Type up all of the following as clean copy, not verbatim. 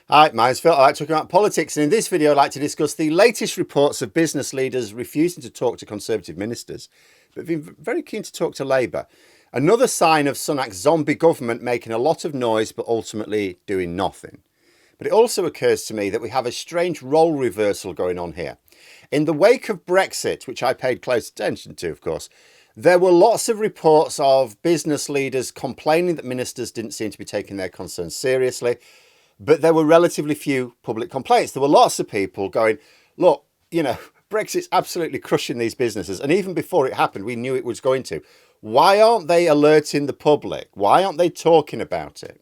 Hi, mine's Phil. I like talking about politics, and in this video I'd like to discuss the latest reports of business leaders refusing to talk to Conservative ministers, but being very keen to talk to Labour. Another sign of Sunak's zombie government making a lot of noise but ultimately doing nothing. But it also occurs to me that we have a strange role reversal going on here. In the wake of Brexit, which I paid close attention to, of course, there were lots of reports of business leaders complaining that ministers didn't seem to be taking their concerns seriously. But there were relatively few public complaints. There were lots of people going, look, Brexit's absolutely crushing these businesses. And even before it happened, we knew it was going to. Why aren't they alerting the public? Why aren't they talking about it?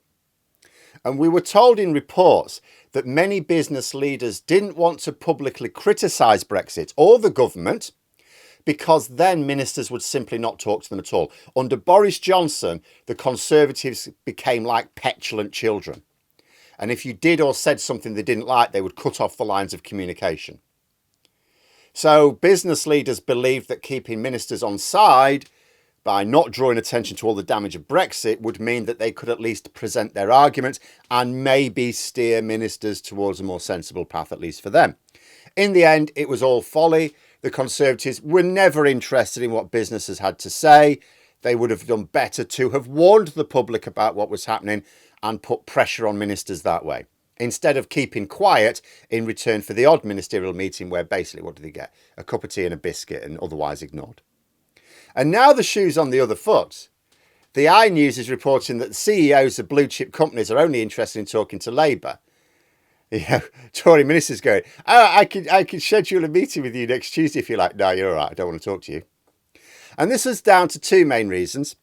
And we were told in reports that many business leaders didn't want to publicly criticise Brexit or the government because then ministers would simply not talk to them at all. Under Boris Johnson, the Conservatives became like petulant children. And if you did or said something they didn't like, they would cut off the lines of communication. So business leaders believed that keeping ministers on side by not drawing attention to all the damage of Brexit would mean that they could at least present their arguments and maybe steer ministers towards a more sensible path, at least for them. In the end, it was all folly. The Conservatives were never interested in what businesses had to say. They would have done better to have warned the public about what was happening and put pressure on ministers that way, instead of keeping quiet in return for the odd ministerial meeting where basically what do they get? A cup of tea and a biscuit and otherwise ignored. And now the shoe's on the other foot. The iNews is reporting that the CEOs of blue chip companies are only interested in talking to Labour. Tory ministers going, I could schedule a meeting with you next Tuesday if you like. No, you're all right. I don't want to talk to you. And this is down to two main reasons.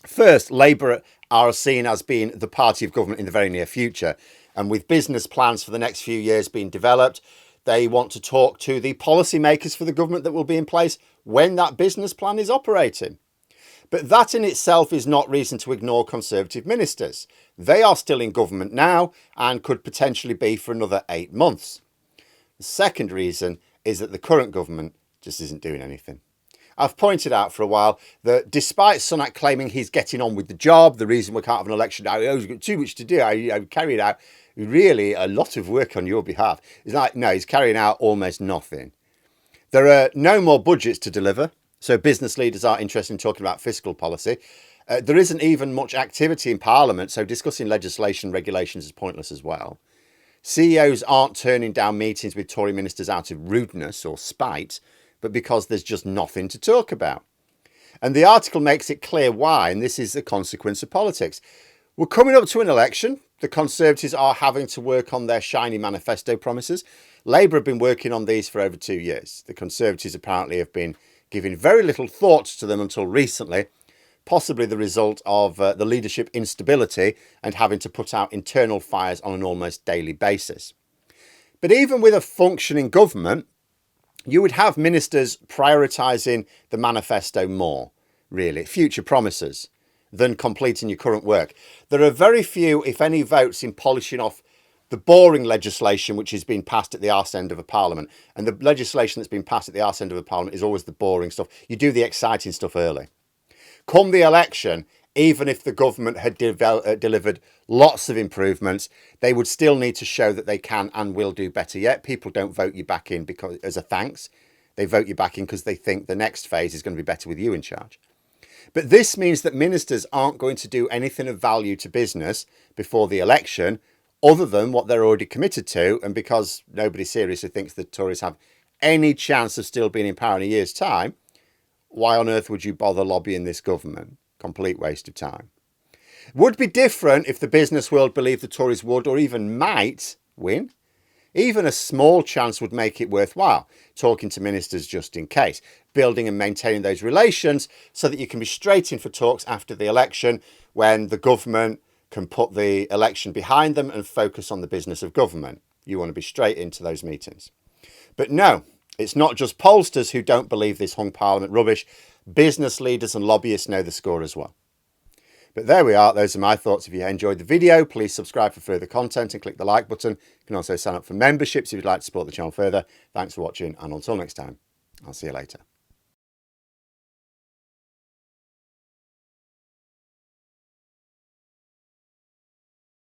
First, Labour are seen as being the party of government in the very near future. And with business plans for the next few years being developed, they want to talk to the policymakers for the government that will be in place when that business plan is operating. But that in itself is not reason to ignore Conservative ministers. They are still in government now and could potentially be for another 8 months. The second reason is that the current government just isn't doing anything. I've pointed out for a while that despite Sunak claiming he's getting on with the job, the reason we can't have an election now, he's got too much to do, I carried out really a lot of work on your behalf. It's like, no, he's carrying out almost nothing. There are no more budgets to deliver, so business leaders aren't interested in talking about fiscal policy. There isn't even much activity in Parliament, so discussing legislation and regulations is pointless as well. CEOs aren't turning down meetings with Tory ministers out of rudeness or spite, but because there's just nothing to talk about. And the article makes it clear why, and this is the consequence of politics. We're coming up to an election. The Conservatives are having to work on their shiny manifesto promises. Labour have been working on these for over 2 years. The Conservatives apparently have been giving very little thought to them until recently, possibly the result of the leadership instability and having to put out internal fires on an almost daily basis. But even with a functioning government, you would have ministers prioritising the manifesto more, really, future promises, than completing your current work. There are very few, if any, votes in polishing off the boring legislation which has been passed at the arse end of a parliament. And the legislation that's been passed at the arse end of a parliament is always the boring stuff. You do the exciting stuff early. Come the election, even if the government had delivered lots of improvements, they would still need to show that they can and will do better yet. People don't vote you back in because as a thanks. They vote you back in because they think the next phase is going to be better with you in charge. But this means that ministers aren't going to do anything of value to business before the election, other than what they're already committed to. And because nobody seriously thinks the Tories have any chance of still being in power in a year's time, why on earth would you bother lobbying this government? Complete waste of time. Would be different if the business world believed the Tories would or even might win. Even a small chance would make it worthwhile, talking to ministers just in case, building and maintaining those relations so that you can be straight in for talks after the election when the government can put the election behind them and focus on the business of government. You want to be straight into those meetings. But no, it's not just pollsters who don't believe this hung parliament rubbish. Business leaders and lobbyists know the score as well. But there we are. Those are my thoughts. If you enjoyed the video, please subscribe for further content and click the like button. You can also sign up for memberships if you'd like to support the channel further. Thanks for watching, and until next time, I'll see you later.